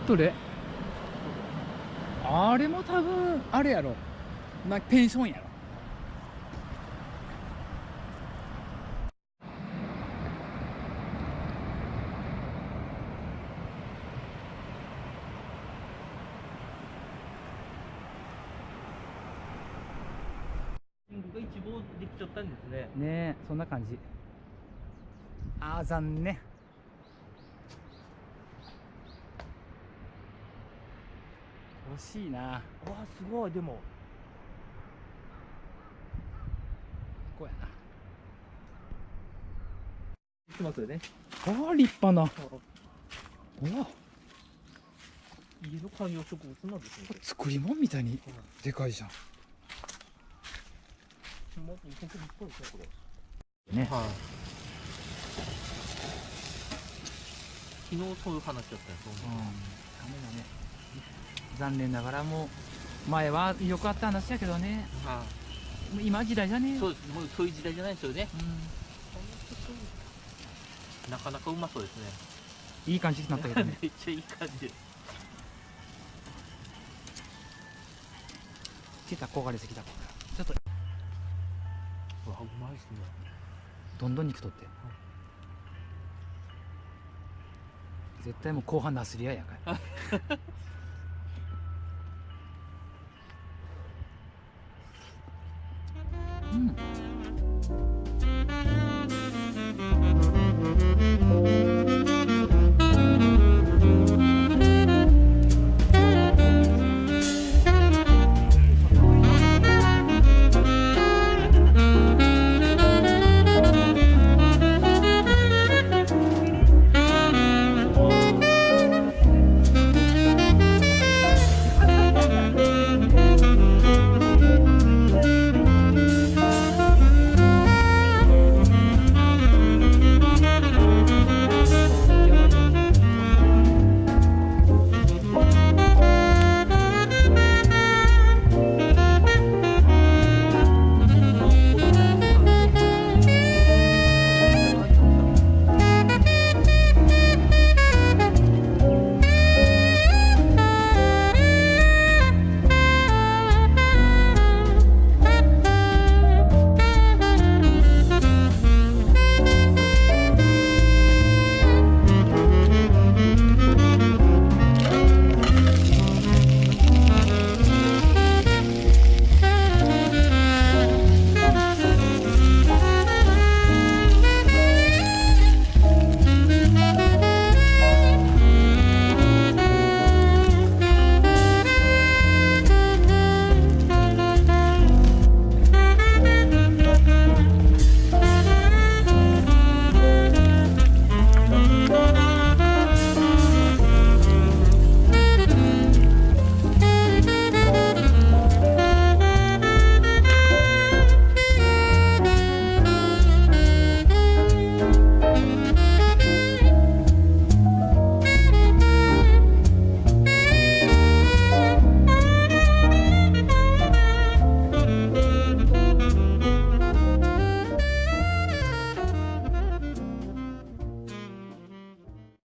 どれあれも多分あれやろ、まあ、ペンションやろ。リングが一望できちゃったんですね。ねえ、そんな感じ。あー残念。惜しいな。わあすごい。でもこうやな。しますよね。あー立派な。うわ、家の観葉植物なんですね。作り物みたいにでかいじゃん。本当に立派ですねこれ。ね。はい。昨日そういう話だったんですよ。ダメだね。残念ながらもう前はよくあった話やけどね、はもう今時代じゃねえい。よ。そうです。もうそういう時代じゃないですよね。うなかなかうまそうですね。ん、いい感じになったけどね。めっちゃいい感じです。来た、焦がれてきた。ちょっとうわうまいですね。どんどん肉取って。絶対もう後半なすり合いやから。うん。